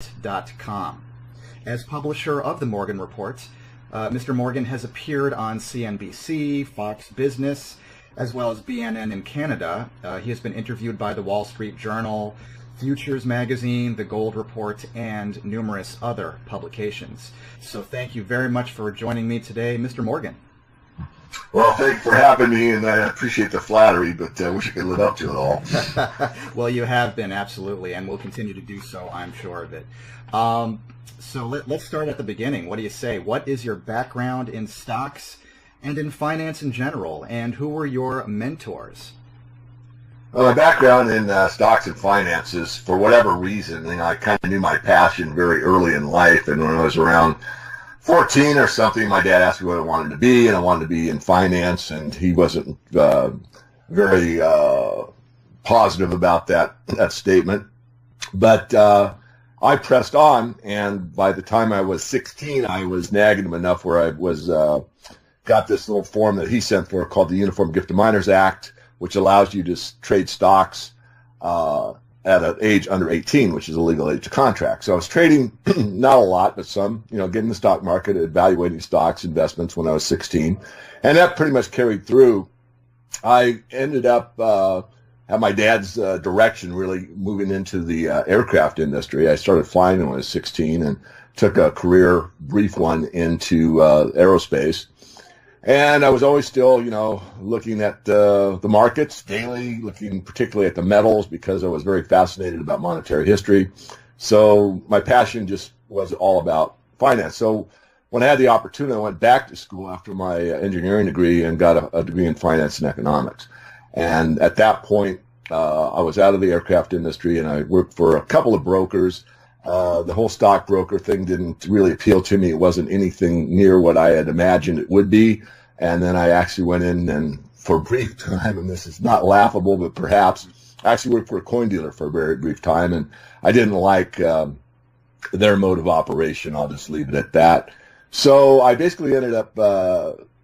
GLD.com. As publisher of the Morgan Report, Mr. Morgan has appeared on CNBC, Fox Business, as well as BNN in Canada. He has been interviewed by the Wall Street Journal, Futures Magazine, the Gold Report, and numerous other publications. So thank you very much for joining me today, Mr. Morgan. Well, thanks for having me, and I appreciate the flattery, but I wish I could live up to it all. Well, you have been, absolutely, and will continue to do so, I'm sure of it. So let's start at the beginning. What do you say? What is your background in stocks and in finance in general, and who were your mentors? Well, my background in stocks and finances, for whatever reason, I kind of knew my passion very early in life, and when I was around 14 or something, my dad asked me what I wanted to be, and I wanted to be in finance, and he wasn't very positive about that statement. But I pressed on, and by the time I was 16, I was nagging him enough where I was got this little form that he sent for called the Uniform Gift of Minors Act, which allows you to trade stocks at an age under 18, which is a legal age to contract. So I was trading, not a lot, but some, getting the stock market, evaluating stocks, investments when I was 16. And that pretty much carried through. I ended up, at my dad's direction, really moving into the aircraft industry. I started flying when I was 16 and took a career, brief one, into aerospace. And I was always still, looking at the markets daily, looking particularly at the metals because I was very fascinated about monetary history. So my passion just was all about finance. So when I had the opportunity, I went back to school after my engineering degree and got a degree in finance and economics. And at that point, I was out of the aircraft industry, and I worked for a couple of brokers. The whole stockbroker thing didn't really appeal to me. It wasn't anything near what I had imagined it would be. And then I actually went in and for a brief time, and this is not laughable, but perhaps, I actually worked for a coin dealer for a very brief time, and I didn't like their mode of operation. I'll just leave it at that. So I basically ended up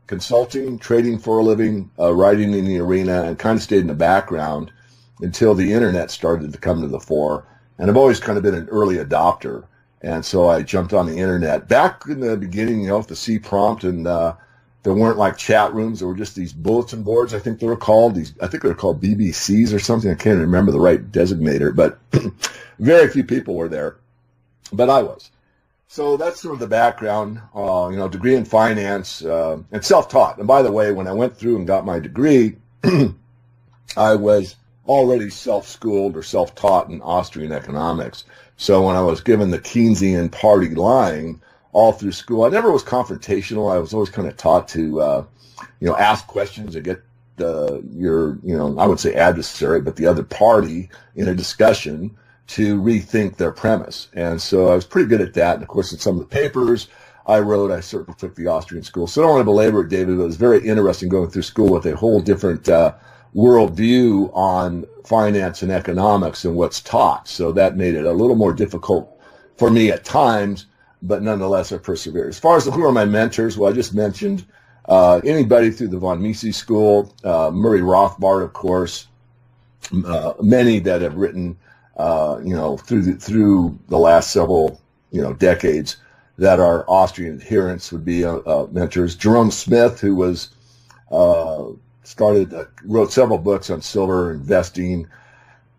consulting, trading for a living, writing in the arena, and kind of stayed in the background until the internet started to come to the fore. And I've always kind of been an early adopter. And so I jumped on the internet. Back in the beginning, with the C prompt, and there weren't like chat rooms. There were just these bulletin boards, I think they were called. I think they were called BBCs or something. I can't remember the right designator, but very few people were there. But I was. So that's sort of the background, degree in finance and self-taught. And by the way, when I went through and got my degree, I was already self-schooled or self-taught in Austrian economics. So when I was given the Keynesian party line all through school, I never was confrontational. I was always kind of taught to, ask questions and get your, I would say adversary, but the other party in a discussion to rethink their premise. And so I was pretty good at that. And of course, in some of the papers I wrote, I certainly took the Austrian school. So I don't want to belabor it, David, but it was very interesting going through school with a whole different worldview on finance and economics and what's taught. So that made it a little more difficult for me at times, but nonetheless I persevered. As far as who are my mentors, well, I just mentioned anybody through the von Mises School, Murray Rothbard, of course, many that have written through the last several decades that are Austrian adherents would be mentors. Jerome Smith, who was wrote several books on silver investing,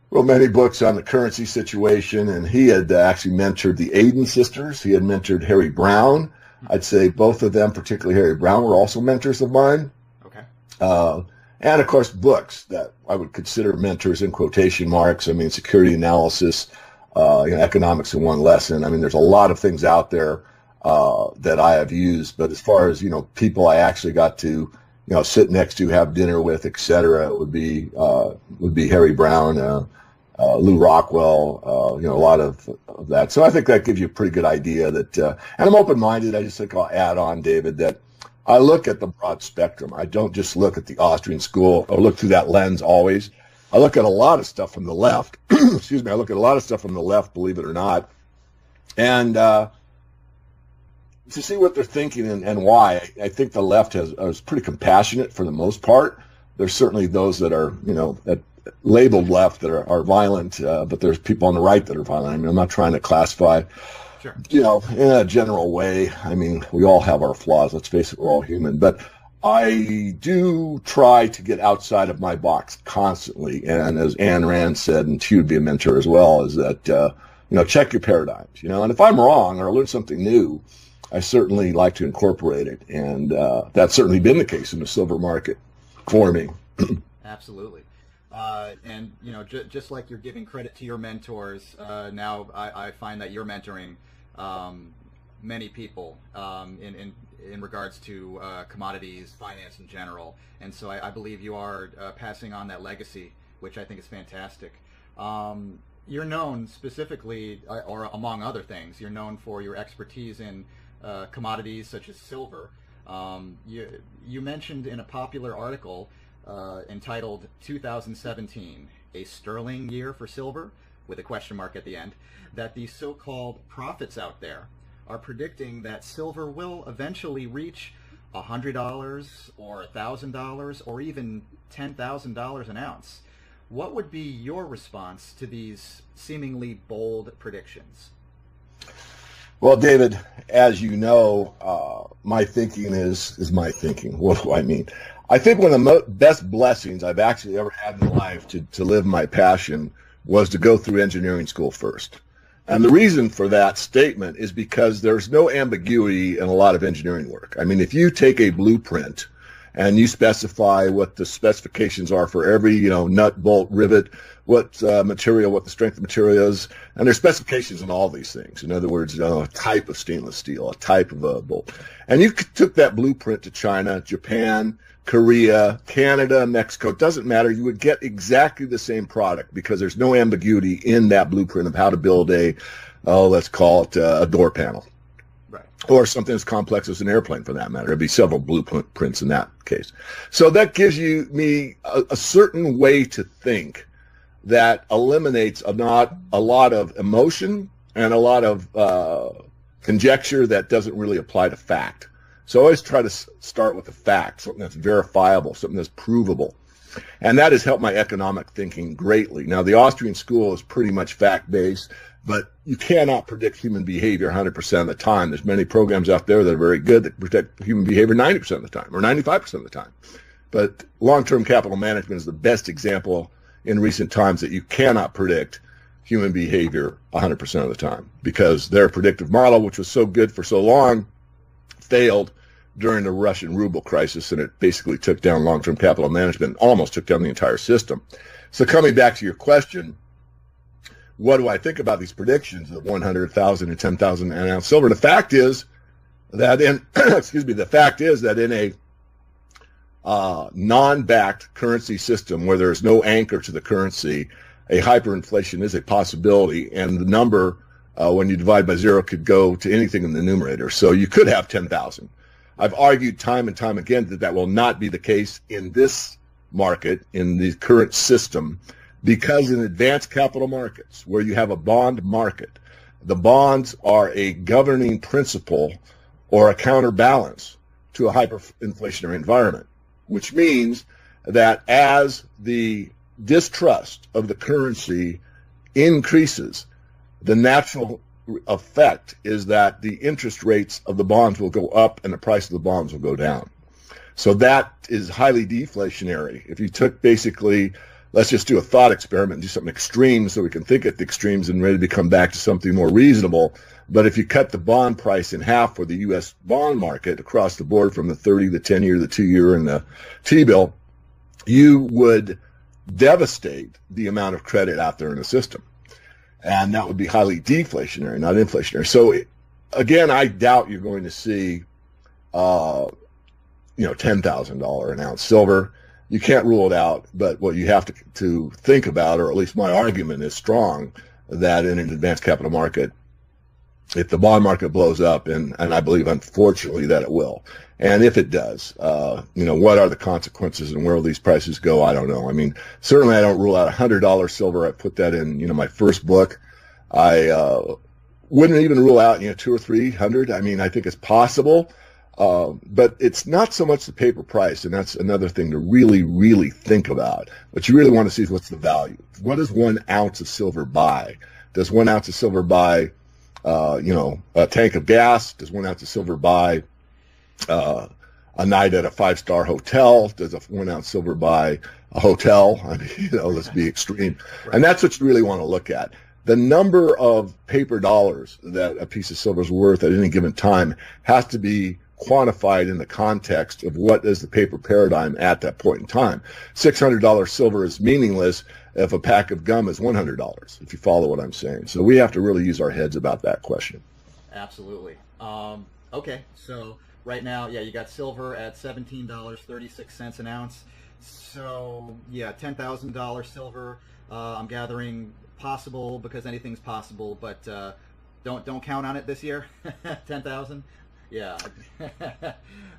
wrote many books on the currency situation, and he had actually mentored the Aden sisters. He had mentored Harry Brown. I'd say both of them, particularly Harry Brown, were also mentors of mine. Okay. And of course, books that I would consider mentors in quotation marks. I mean, security analysis, economics in one lesson. I mean, there's a lot of things out there that I have used. But as far as people I actually got to sit next to, have dinner with, et cetera, it would be Harry Brown, Lou Rockwell, a lot of that. So I think that gives you a pretty good idea that, and I'm open-minded. I just think I'll add on, David, that I look at the broad spectrum. I don't just look at the Austrian school or look through that lens always. I look at a lot of stuff from the left. Excuse me. I look at a lot of stuff from the left, believe it or not. And to see what they're thinking and why, I think the left is pretty compassionate for the most part. There's certainly those that are, that labeled left that are violent, but there's people on the right that are violent. I mean, I'm not trying to classify, Sure. in a general way. I mean, we all have our flaws. Let's face it, we're all human. But I do try to get outside of my box constantly. And as Ayn Rand said, and she would be a mentor as well, is that, check your paradigms, and if I'm wrong or I learn something new, I certainly like to incorporate it. And that's certainly been the case in the silver market for me. Absolutely. And, just like you're giving credit to your mentors, now I find that you're mentoring many people in regards to commodities, finance in general. And so I believe you are passing on that legacy, which I think is fantastic. You're known specifically, or among other things, you're known for your expertise in commodities such as silver. You mentioned in a popular article entitled 2017, a sterling year for silver, with a question mark at the end, that the so-called prophets out there are predicting that silver will eventually reach $100 or $1,000 or even $10,000 an ounce. What would be your response to these seemingly bold predictions? Well, David, as you know, my thinking is my thinking. What do I mean? I think one of the best blessings I've actually ever had in life to live my passion was to go through engineering school first. And the reason for that statement is because there's no ambiguity in a lot of engineering work. I mean, if you take a blueprint and you specify what the specifications are for every, nut, bolt, rivet, what material, what the strength of the material is, and there's specifications in all these things. In other words, a type of stainless steel, a type of a bolt. And you took that blueprint to China, Japan, Korea, Canada, Mexico, it doesn't matter. You would get exactly the same product because there's no ambiguity in that blueprint of how to build let's call it a door panel. Right. Or something as complex as an airplane for that matter. There'd be several blueprints in that case. So that gives me a certain way to think that eliminates not a lot of emotion and a lot of conjecture that doesn't really apply to fact. So I always try to start with a fact, something that's verifiable, something that's provable. And that has helped my economic thinking greatly. Now, the Austrian school is pretty much fact-based, but you cannot predict human behavior 100% of the time. There's many programs out there that are very good that predict human behavior 90% of the time or 95% of the time. But long-term capital management is the best example in recent times that you cannot predict human behavior 100% of the time because their predictive model, which was so good for so long, failed during the Russian ruble crisis, and it basically took down long-term capital management, almost took down the entire system. So coming back to your question, what do I think about these predictions of 100,000 and 10,000 an ounce silver? The fact is that in a non-backed currency system where there is no anchor to the currency, a hyperinflation is a possibility, and the number when you divide by zero could go to anything in the numerator. So you could have 10,000. I've argued time and time again that will not be the case in this market, in the current system, because in advanced capital markets, where you have a bond market, the bonds are a governing principle or a counterbalance to a hyperinflationary environment, which means that as the distrust of the currency increases, the natural effect is that the interest rates of the bonds will go up and the price of the bonds will go down. So that is highly deflationary. If you took basically, let's just do a thought experiment and do something extreme so we can think at the extremes and ready to come back to something more reasonable. But if you cut the bond price in half for the U.S. bond market across the board from the 30, the 10-year, the 2-year, and the T-bill, you would devastate the amount of credit out there in the system. And that would be highly deflationary, not inflationary. So, again, I doubt you're going to see, $10,000 an ounce silver. You can't rule it out, but what you have to think about, or at least my argument is strong, that in an advanced capital market, if the bond market blows up, and I believe unfortunately that it will, and if it does, what are the consequences and where will these prices go? I don't know. I mean, certainly I don't rule out $100 silver. I put that in, my first book. I wouldn't even rule out, 200 or 300. I mean, I think it's possible. But it's not so much the paper price, and that's another thing to really, really think about. What you really want to see is what's the value. What does 1 ounce of silver buy? Does 1 ounce of silver buy, a tank of gas? Does 1 ounce of silver buy a night at a 5-star hotel? Does a 1 ounce silver buy a hotel? I mean, let's be extreme. Right. And that's what you really want to look at. The number of paper dollars that a piece of silver is worth at any given time has to be quantified in the context of what is the paper paradigm at that point in time. $600 silver is meaningless if a pack of gum is $100, if you follow what I'm saying. So we have to really use our heads about that question. Absolutely. Okay, so right now, yeah, you got silver at $17.36 an ounce. So yeah, $10,000 silver. I'm gathering possible because anything's possible, but don't count on it this year. 10,000. Yeah,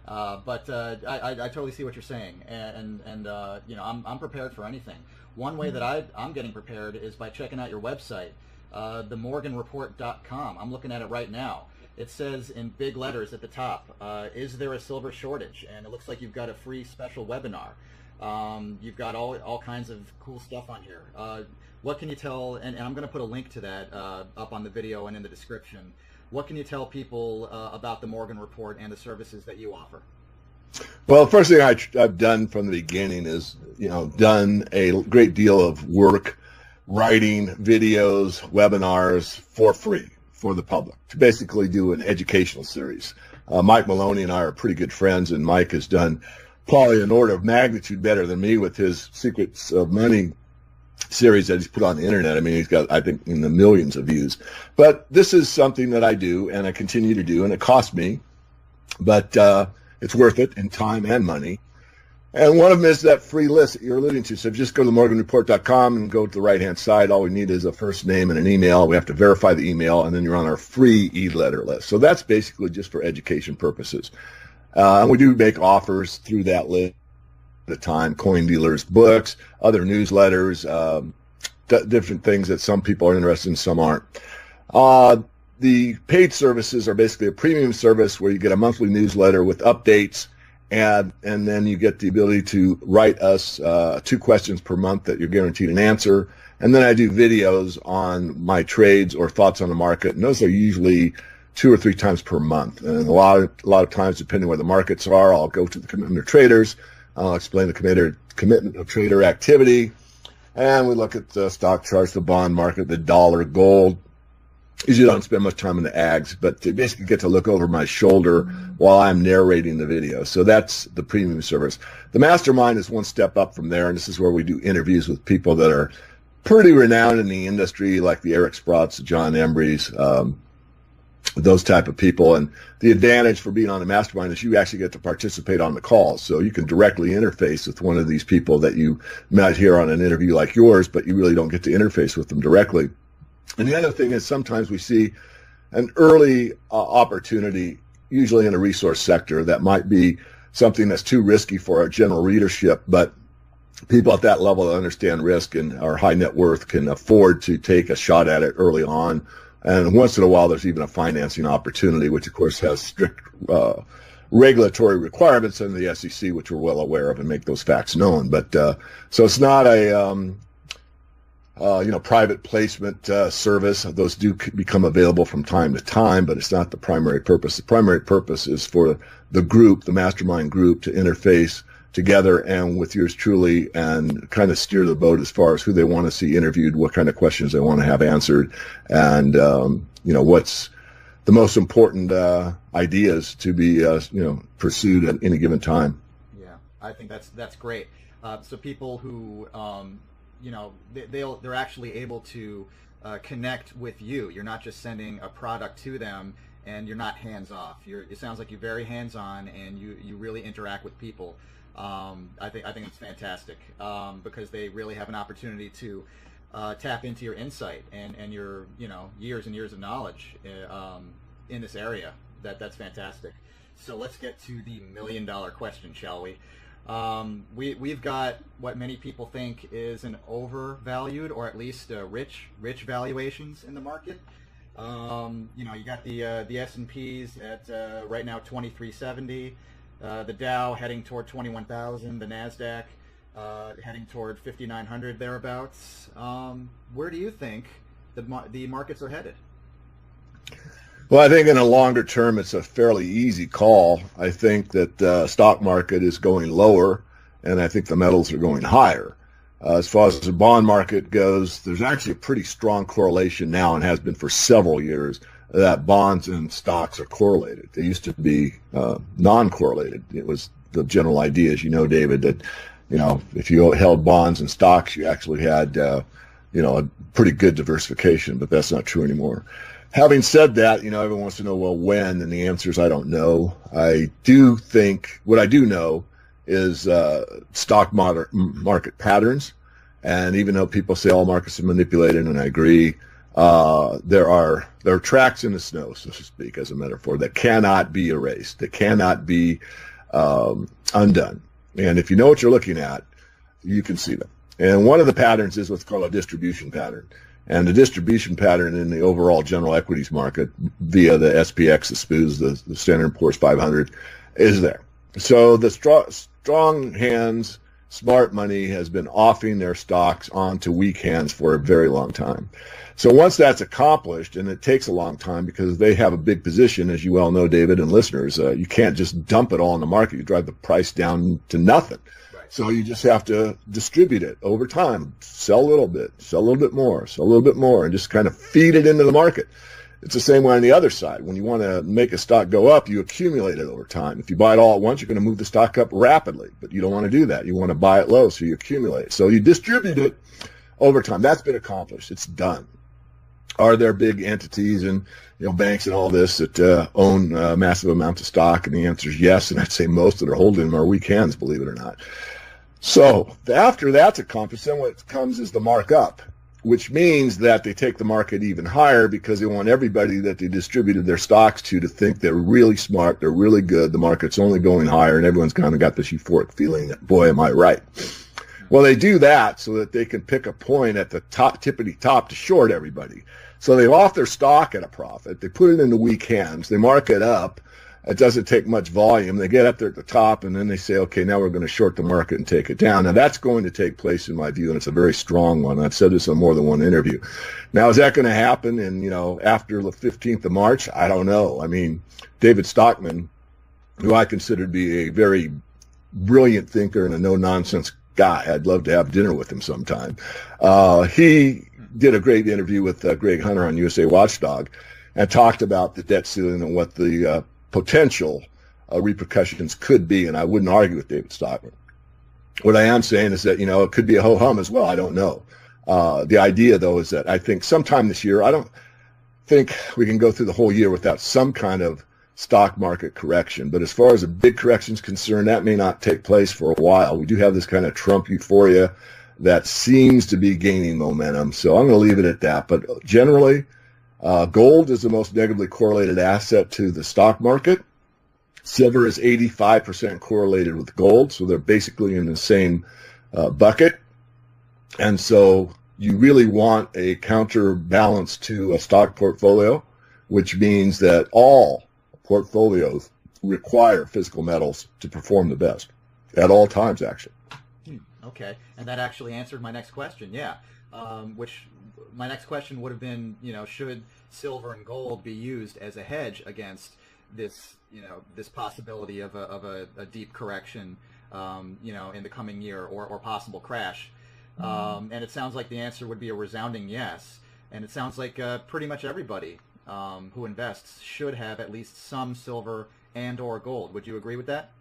but I totally see what you're saying, and I'm prepared for anything. One way that I'm getting prepared is by checking out your website, themorganreport.com. I'm looking at it right now. It says in big letters at the top, is there a silver shortage? And it looks like you've got a free special webinar. You've got all kinds of cool stuff on here. What can you tell, and I'm going to put a link to that up on the video and in the description. What can you tell people about the Morgan Report and the services that you offer? Well, the first thing I've done from the beginning is, done a great deal of work writing videos, webinars for free for the public to basically do an educational series. Mike Maloney and I are pretty good friends, and Mike has done probably an order of magnitude better than me with his Secrets of Money series that he's put on the internet. I mean, he's got, I think, in the millions of views. But this is something that I do and I continue to do, and it costs me, but it's worth it in time and money. And one of them is that free list that you're alluding to. So just go to themorganreport.com and go to the right-hand side. All we need is a first name and an email. We have to verify the email, and then you're on our free e-letter list. So that's basically just for education purposes. And we do make offers through that list at a time, coin dealers, books, other newsletters, different things that some people are interested in, some aren't. The paid services are basically a premium service where you get a monthly newsletter with updates, and then you get the ability to write us 2 questions per month that you're guaranteed an answer. And then I do videos on my trades or thoughts on the market, and those are usually 2 or 3 times per month. And a lot of times, depending where the markets are, I'll go to the commitment of traders. I'll explain the commitment of trader activity, and we look at the stock charts, the bond market, the dollar, gold. Usually don't spend much time in the ags, but they basically get to look over my shoulder while I'm narrating the video. So that's the premium service. The mastermind is one step up from there, and this is where we do interviews with people that are pretty renowned in the industry, like the Eric Sprotts, the John Embrys, those type of people. And the advantage for being on the mastermind is you actually get to participate on the calls. So you can directly interface with one of these people that you might hear on an interview like yours, but you really don't get to interface with them directly. And the other thing is sometimes we see an early opportunity, usually in a resource sector, that might be something that's too risky for our general readership, but people at that level that understand risk and are high net worth can afford to take a shot at it early on. And once in a while, there's even a financing opportunity, which of course has strict regulatory requirements in the SEC, which we're well aware of and make those facts known. But so it's not a private placement service. Those do become available from time to time, but it's not the primary purpose. The primary purpose is for the group, the mastermind group, to interface together and with yours truly and kind of steer the boat as far as who they want to see interviewed, what kind of questions they want to have answered, and what's the most important ideas to be pursued at any given time. Yeah, I think that's great. So people who they're actually able to connect with you. You're not just sending a product to them and you're not hands off. It sounds like you're very hands on and you really interact with people. I think it's fantastic because they really have an opportunity to tap into your insight and your years and years of knowledge in this area. That's fantastic. So let's get to the $1 million question, shall we? We've got what many people think is an overvalued or at least rich valuations in the market. You got the S&Ps at right now 2370, the Dow heading toward 21,000, the Nasdaq heading toward 5,900 thereabouts. Where do you think the markets are headed? Well, I think in a longer term, it's a fairly easy call. I think that the stock market is going lower, and I think the metals are going higher. As far as the bond market goes, there's actually a pretty strong correlation now, and has been for several years, that bonds and stocks are correlated. They used to be non-correlated. It was the general idea, as you know, David, that if you held bonds and stocks, you actually had a pretty good diversification, but that's not true anymore. Having said that, everyone wants to know, well, when, and the answer is I don't know. I do think, what I do know is stock market patterns, and even though people say all markets are manipulated, and I agree, there are tracks in the snow, so to speak, as a metaphor, that cannot be erased, that cannot be undone. And if you know what you're looking at, you can see them. And one of the patterns is what's called a distribution pattern. And the distribution pattern in the overall general equities market via the SPX, the SPOOs, the Standard & Poor's 500 is there. So the strong hands, smart money has been offing their stocks onto weak hands for a very long time. So once that's accomplished, and it takes a long time because they have a big position, as you well know, David, and listeners, you can't just dump it all in the market. You drive the price down to nothing. So you just have to distribute it over time, sell a little bit more, sell a little bit more, and just kind of feed it into the market. It's the same way on the other side. When you want to make a stock go up, you accumulate it over time. If you buy it all at once, you're going to move the stock up rapidly, but you don't want to do that. You want to buy it low, so you accumulate. So you distribute it over time. That's been accomplished. It's done. Are there big entities and banks and all this that own massive amounts of stock? And the answer is yes, and I'd say most that are holding them are weak hands, believe it or not. So after that's accomplished, then what comes is the markup, which means that they take the market even higher because they want everybody that they distributed their stocks to think they're really smart, they're really good, the market's only going higher, and everyone's kind of got this euphoric feeling that, boy, am I right. Well, they do that so that they can pick a point at the tippity top to short everybody. So they off their stock at a profit, they put it into weak hands, they mark it up. It doesn't take much volume. They get up there at the top, and then they say, okay, now we're going to short the market and take it down. Now, that's going to take place, in my view, and it's a very strong one. I've said this on more than one interview. Now, is that going to happen after the 15th of March? I don't know. I mean, David Stockman, who I consider to be a very brilliant thinker and a no-nonsense guy, I'd love to have dinner with him sometime. He did a great interview with Greg Hunter on USA Watchdog and talked about the debt ceiling and what the potential repercussions could be, and I wouldn't argue with David Stockman. What I am saying is that, it could be a ho-hum as well. I don't know. The idea, though, is that I think sometime this year, I don't think we can go through the whole year without some kind of stock market correction. But as far as a big correction is concerned, that may not take place for a while. We do have this kind of Trump euphoria that seems to be gaining momentum. So I'm going to leave it at that. But generally, gold is the most negatively correlated asset to the stock market. Silver is 85% correlated with gold, so they're basically in the same bucket. And so you really want a counterbalance to a stock portfolio, which means that all portfolios require physical metals to perform the best at all times, actually. Okay, and that actually answered my next question, yeah. Which my next question would have been, should silver and gold be used as a hedge against this, this possibility of a deep correction, in the coming year or possible crash? And it sounds like the answer would be a resounding yes. And it sounds like pretty much everybody who invests should have at least some silver and or gold. Would you agree with that?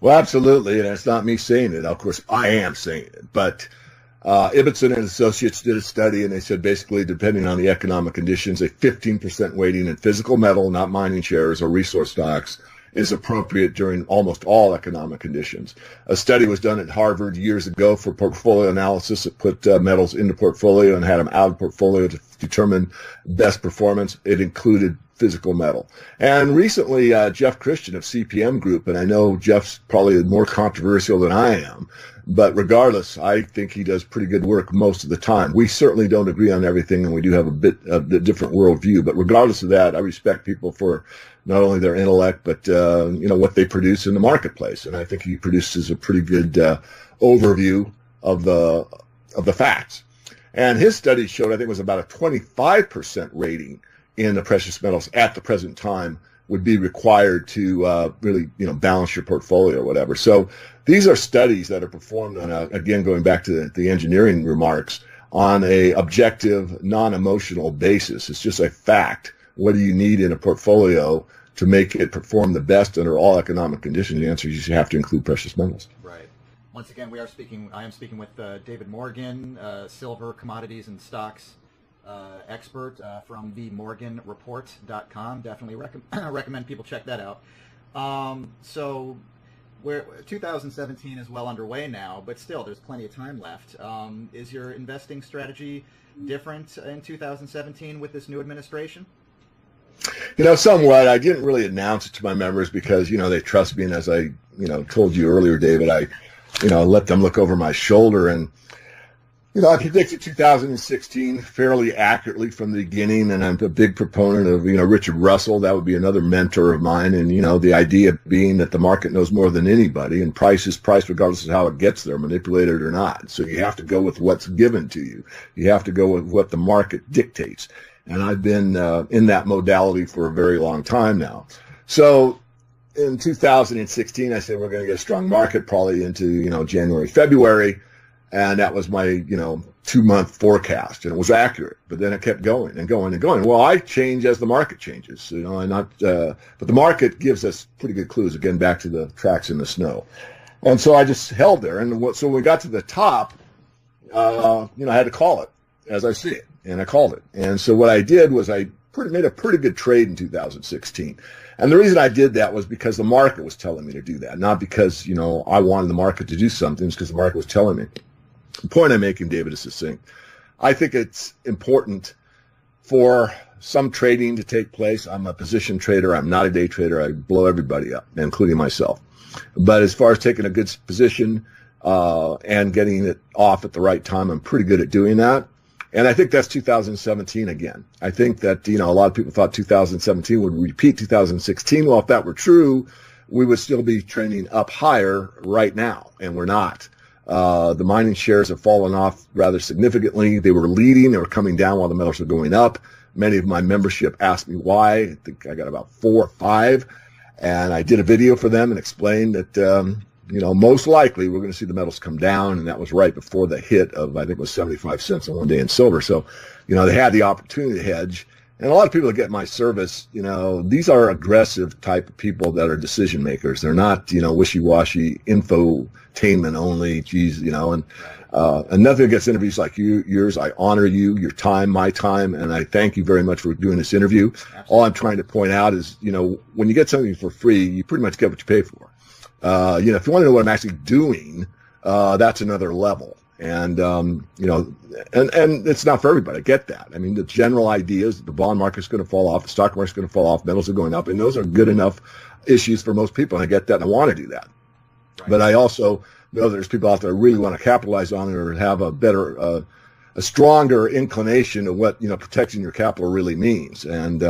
Well, absolutely, and it's not me saying it. Of course, I am saying it, but Ibbotson and Associates did a study, and they said basically, depending on the economic conditions, a 15% weighting in physical metal, not mining shares or resource stocks, is appropriate during almost all economic conditions. A study was done at Harvard years ago for portfolio analysis. It put metals into portfolio and had them out of portfolio to determine best performance. It included physical metal. And recently, Jeff Christian of CPM Group, and I know Jeff's probably more controversial than I am, but regardless, I think he does pretty good work most of the time. We certainly don't agree on everything, and we do have a bit of a different worldview. But regardless of that, I respect people for not only their intellect, but what they produce in the marketplace. And I think he produces a pretty good overview of the facts. And his study showed, I think it was about a 25% rating in the precious metals at the present time would be required to really, balance your portfolio or whatever. So these are studies that are performed on again, going back to the engineering remarks, on a objective, non-emotional basis. It's just a fact. What do you need in a portfolio to make it perform the best under all economic conditions? The answer is you have to include precious metals. Right. Once again, I am speaking with David Morgan, silver, commodities, and stocks expert from themorganreport.com. Definitely recommend people check that out. So 2017 is well underway now, but still there's plenty of time left. Is your investing strategy different in 2017 with this new administration? Somewhat. I didn't really announce it to my members because, they trust me. And as I, told you earlier, David, I let them look over my shoulder. And, I predicted 2016 fairly accurately from the beginning. And I'm a big proponent of, Richard Russell. That would be another mentor of mine. And, the idea being that the market knows more than anybody, and price is price regardless of how it gets there, manipulated or not. So you have to go with what's given to you. You have to go with what the market dictates. And I've been in that modality for a very long time now. So in 2016, I said we're going to get a strong market probably into, January, February. And that was my, 2-month forecast. And it was accurate. But then it kept going and going and going. Well, I change as the market changes, but the market gives us pretty good clues, again, back to the tracks in the snow. And so I just held there. And so when we got to the top, I had to call it as I see it. And I called it. And so what I did was I made a pretty good trade in 2016. And the reason I did that was because the market was telling me to do that, not because, I wanted the market to do something. It's because the market was telling me. The point I'm making, David, is succinct. I think it's important for some trading to take place. I'm a position trader. I'm not a day trader. I blow everybody up, including myself. But as far as taking a good position and getting it off at the right time, I'm pretty good at doing that. And I think that's 2017 again. I think that, a lot of people thought 2017 would repeat 2016. Well, if that were true, we would still be trending up higher right now, and we're not. The mining shares have fallen off rather significantly. They were leading. They were coming down while the metals were going up. Many of my membership asked me why. I think I got about 4 or 5. And I did a video for them and explained that, most likely we're going to see the metals come down. And that was right before the hit of, I think it was 75 cents on one day in silver. So, they had the opportunity to hedge. And a lot of people that get my service, these are aggressive type of people that are decision makers. They're not, wishy-washy infotainment only. Geez, and nothing against interviews like yours. I honor you, your time, my time, and I thank you very much for doing this interview. Absolutely. All I'm trying to point out is, when you get something for free, you pretty much get what you pay for. If you want to know what I'm actually doing, that's another level. And, and it's not for everybody. I get that. I mean, the general idea is that the bond market's going to fall off, the stock market's going to fall off, metals are going up, and those are good enough issues for most people. And I get that, and I want to do that. Right. But I also know there's people out there who really want to capitalize on it or have a better, a stronger inclination of what, protecting your capital really means. And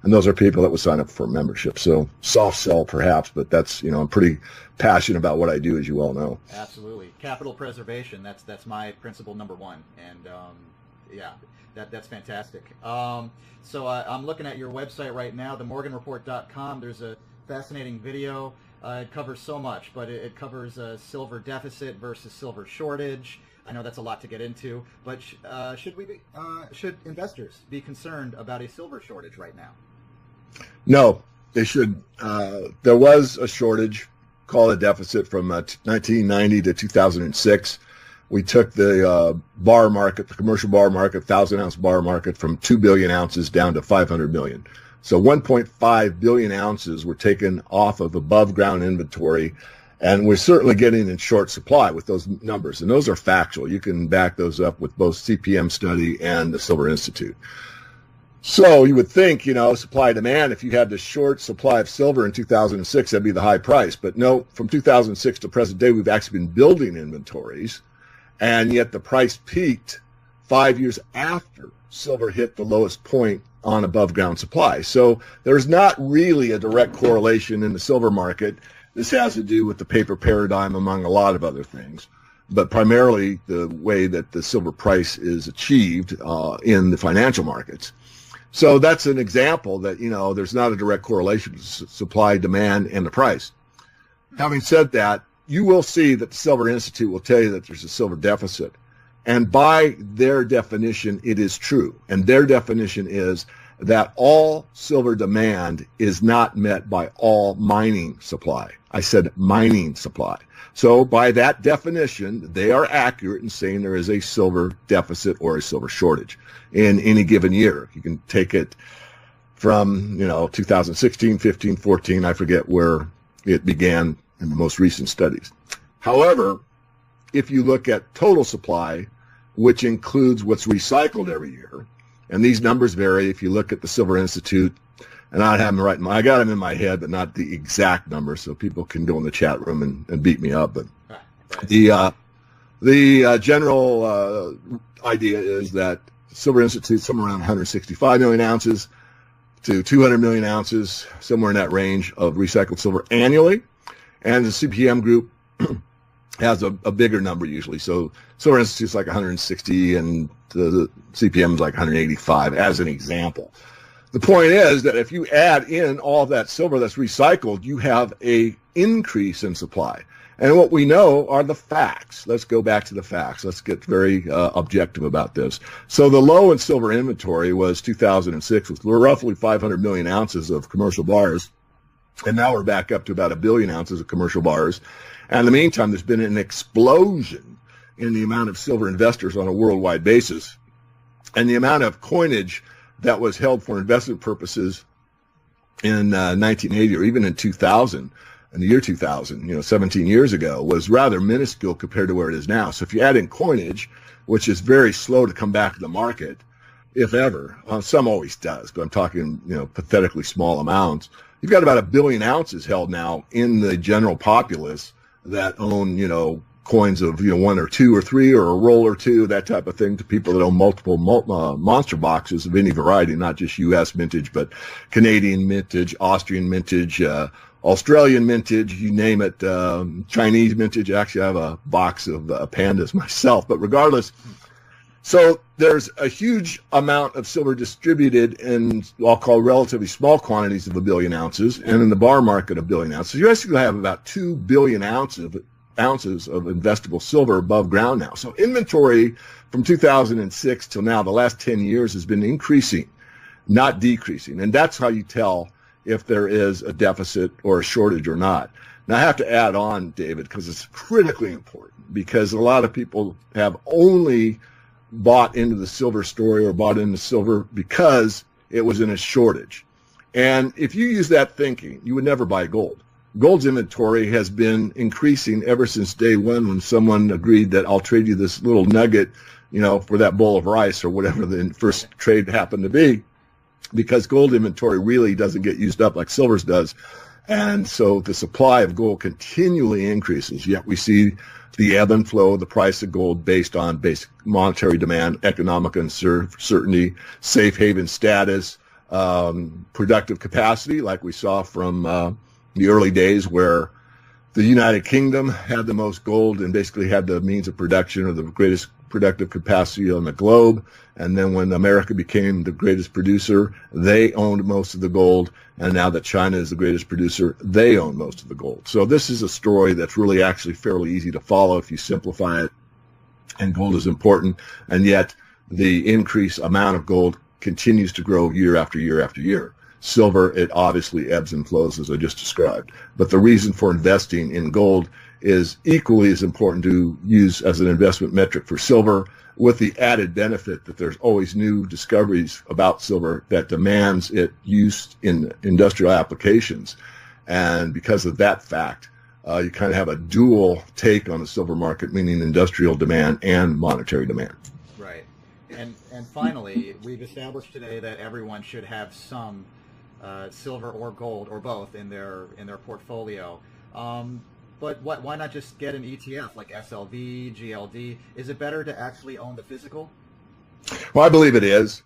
those are people that would sign up for a membership. So soft sell perhaps, but that's, I'm pretty passionate about what I do, as you all know. Absolutely. Capital preservation. That's my principle number one. And, that's fantastic. So I'm looking at your website right now, themorganreport.com. There's a fascinating video. It covers so much, but it covers a silver deficit versus silver shortage. I know that's a lot to get into, but should investors be concerned about a silver shortage right now? No, they should. There was a shortage, called a deficit, from 1990 to 2006. We took the bar market, the commercial bar market, 1,000-ounce bar market, from 2 billion ounces down to 500 million. So 1.5 billion ounces were taken off of above-ground inventory, and we're certainly getting in short supply with those numbers. And those are factual. You can back those up with both CPM study and the Silver Institute. So you would think, supply demand, if you had the short supply of silver in 2006, that'd be the high price. But no, from 2006 to present day, we've actually been building inventories, and yet the price peaked 5 years after silver hit the lowest point on above ground supply. So there's not really a direct correlation in the silver market. This has to do with the paper paradigm, among a lot of other things, but primarily the way that the silver price is achieved in the financial markets. So that's an example that, there's not a direct correlation between supply, demand, and the price. Having said that, you will see that the Silver Institute will tell you that there's a silver deficit. And by their definition, it is true. And their definition is that all silver demand is not met by all mining supply. I said mining supply. So by that definition, they are accurate in saying there is a silver deficit or a silver shortage in any given year. You can take it from, 2016, 15, 14, I forget where it began in the most recent studies. However, if you look at total supply, which includes what's recycled every year, and these numbers vary. If you look at the Silver Institute, and I have them right I got them in my head, but not the exact numbers, so people can go in the chat room and beat me up. But the general idea is that Silver Institute somewhere around 165 million ounces to 200 million ounces, somewhere in that range of recycled silver annually, and the CPM group has a bigger number usually. So Silver Institute's like 160 and the CPM is like 185 as an example. The point is that if you add in all of that silver that's recycled, you have a increase in supply. And what we know are the facts. Let's go back to the facts. Let's get very objective about this. So the low in silver inventory was 2006 with roughly 500 million ounces of commercial bars. And now we're back up to about 1 billion ounces of commercial bars. And in the meantime, there's been an explosion in the amount of silver investors on a worldwide basis. And the amount of coinage that was held for investment purposes in 1980 or even in 2000, in the year 2000, 17 years ago, was rather minuscule compared to where it is now. So if you add in coinage, which is very slow to come back to the market, if ever, some always does, but I'm talking, pathetically small amounts, you've got about 1 billion ounces held now in the general populace that own, coins of, 1 or 2 or 3 or a roll or 2, that type of thing, to people that own multiple monster boxes of any variety, not just U.S. mintage, but Canadian mintage, Austrian mintage, Australian mintage, you name it, Chinese mintage. Actually, I have a box of pandas myself, but regardless. So there's a huge amount of silver distributed in what I'll call relatively small quantities of 1 billion ounces, and in the bar market 1 billion ounces. You basically have about 2 billion ounces of investable silver above ground now. So inventory from 2006 till now, the last 10 years, has been increasing, not decreasing. And that's how you tell if there is a deficit or a shortage or not. Now, I have to add on, David, because it's critically important, because a lot of people have only bought into the silver story or bought into silver because it was in a shortage. And if you use that thinking, you would never buy gold. Gold's inventory has been increasing ever since day one, when someone agreed that I'll trade you this little nugget, for that bowl of rice or whatever the first trade happened to be, because gold inventory really doesn't get used up like silver's does. And so the supply of gold continually increases, yet we see the ebb and flow of the price of gold based on basic monetary demand, economic uncertainty, safe haven status, productive capacity, like we saw from the early days where the United Kingdom had the most gold and basically had the means of production or the greatest productive capacity on the globe. And then when America became the greatest producer, they owned most of the gold. And now that China is the greatest producer, they own most of the gold. So this is a story that's really actually fairly easy to follow if you simplify it. And gold is important. And yet the increased amount of gold continues to grow year after year after year. Silver, it obviously ebbs and flows, as I just described. But the reason for investing in gold is equally as important to use as an investment metric for silver, with the added benefit that there's always new discoveries about silver that demands it used in industrial applications. And because of that fact, you kind of have a dual take on the silver market, meaning industrial demand and monetary demand. Right. And finally, we've established today that everyone should have some silver or gold or both in their portfolio. But why not just get an ETF like SLV, GLD? Is it better to actually own the physical? Well, I believe it is.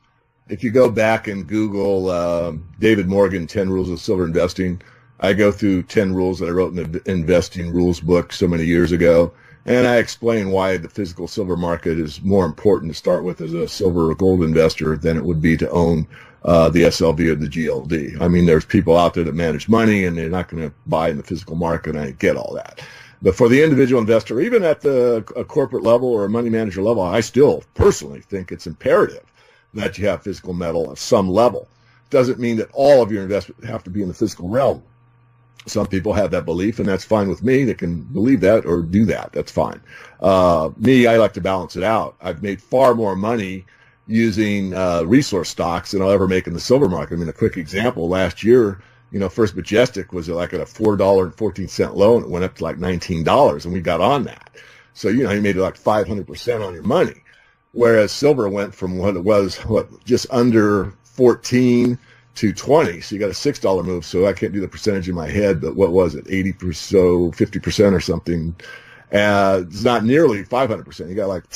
If you go back and Google David Morgan, 10 Rules of Silver Investing, I go through 10 rules that I wrote in the investing rules book so many years ago, and I explain why the physical silver market is more important to start with as a silver or gold investor than it would be to own the SLV or the GLD. I mean, there's people out there that manage money, and they're not going to buy in the physical market, and I get all that. But for the individual investor, even at a corporate level or a money manager level, I still personally think it's imperative that you have physical metal at some level. Doesn't mean that all of your investments have to be in the physical realm. Some people have that belief, and that's fine with me. They can believe that or do that. That's fine. Me, I like to balance it out. I've made far more money using resource stocks than I'll ever make in the silver market. I mean, a quick example, last year, First Majestic was like at a $4.14 low, and it went up to like $19, and we got on that. So, you made like 500% on your money. Whereas silver went from what it was, just under 14 to 20. So you got a $6 move. So I can't do the percentage in my head, but what was it? 80%, so 50% or something. It's not nearly 500%. You got like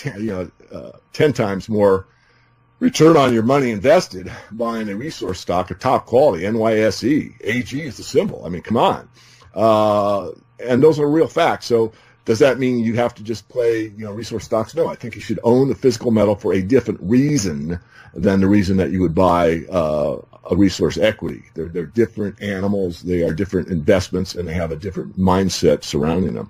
10 times more return on your money invested buying a resource stock of top quality. NYSE, AG is the symbol. I mean, come on. And those are real facts. So does that mean you have to just play, resource stocks? No, I think you should own the physical metal for a different reason than the reason that you would buy a resource equity. They're different animals. They are different investments, and they have a different mindset surrounding them.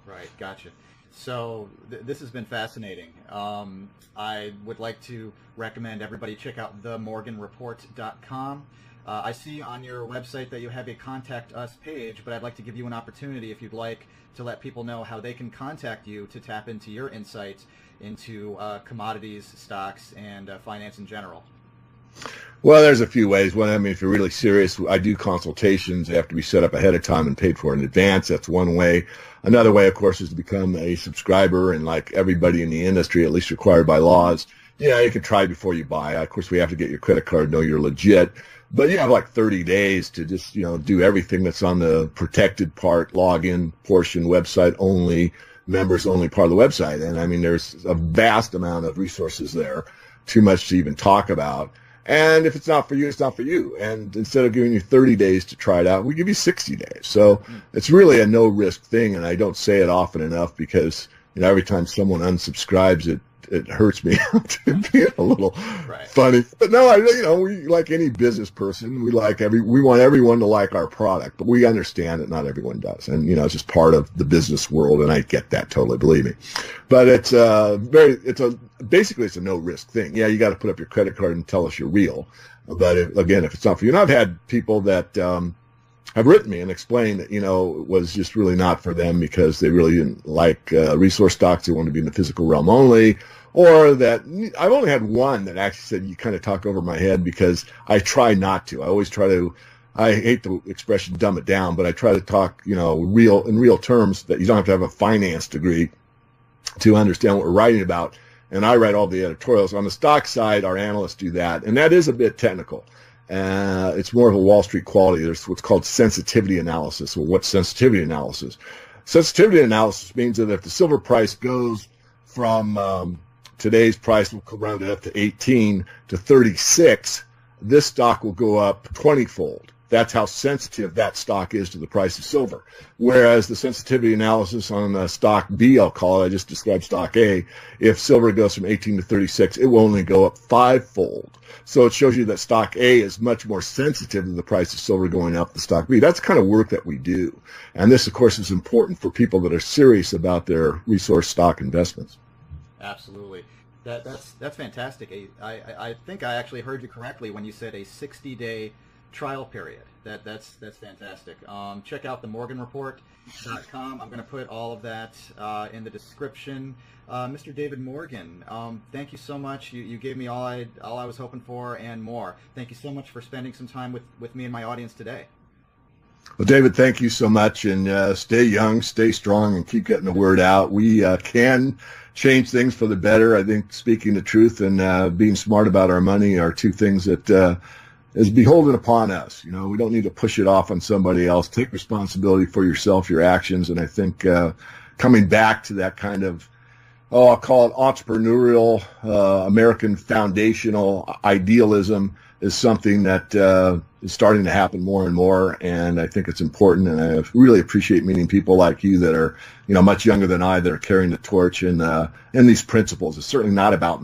Right, gotcha. So this has been fascinating. I would like to recommend everybody check out themorganreport.com. I see on your website that you have a Contact Us page, but I'd like to give you an opportunity, if you'd like, to let people know how they can contact you to tap into your insights into commodities, stocks, and finance in general. Well, there's a few ways. One, I mean, if you're really serious, I do consultations. They have to be set up ahead of time and paid for in advance. That's one way. Another way, of course, is to become a subscriber, and like everybody in the industry, at least required by laws, you can try before you buy. Of course, we have to get your credit card, know you're legit. But you have like 30 days to just, do everything that's on the protected part, login portion, website only, members only part of the website. And I mean, there's a vast amount of resources there, too much to even talk about. And if it's not for you, it's not for you. And instead of giving you 30 days to try it out, we give you 60 days. So it's really a no-risk thing, and I don't say it often enough because, every time someone unsubscribes, it hurts me to be a little funny. But no, we like any business person, we want everyone to like our product, but we understand that not everyone does. And, it's just part of the business world, and I get that totally, believe me. But basically it's a no risk thing. Yeah, you got to put up your credit card and tell us you're real. But if it's not for you, and I've had people that, have written me and explained that, it was just really not for them because they really didn't like resource stocks. They wanted to be in the physical realm only. Or that I've only had one that actually said, you kind of talk over my head, because I try not to. I always try to, I hate the expression dumb it down, but I try to talk, in real terms, that you don't have to have a finance degree to understand what we're writing about. And I write all the editorials. On the stock side, our analysts do that. And that is a bit technical. It's more of a Wall Street quality. There's what's called sensitivity analysis. Well, what's sensitivity analysis? Sensitivity analysis means that if the silver price goes from today's price, we'll round it up to 18 to 36, this stock will go up 20-fold. That's how sensitive that stock is to the price of silver. Whereas the sensitivity analysis on stock B, I'll call it, I just described stock A, if silver goes from 18 to 36, it will only go up 5-fold. So it shows you that stock A is much more sensitive to the price of silver going up than stock B. That's the kind of work that we do. And this, of course, is important for people that are serious about their resource stock investments. Absolutely. That's fantastic. I think I actually heard you correctly when you said a 60-day trial period. That's fantastic. Check out themorganreport.com. I'm going to put all of that in the description. Mr. David Morgan, thank you so much. You gave me all I was hoping for and more. Thank you so much for spending some time with me and my audience today. Well, David, thank you so much, and stay young, stay strong, and keep getting the word out. We can change things for the better. I think speaking the truth and being smart about our money are two things that is beholden upon us. You know, we don't need to push it off on somebody else. Take responsibility for yourself, your actions, and I think coming back to that kind of, I'll call it entrepreneurial, American foundational idealism is something that is starting to happen more and more, and I think it's important, and I really appreciate meeting people like you that are, much younger than I, that are carrying the torch and these principles. It's certainly not about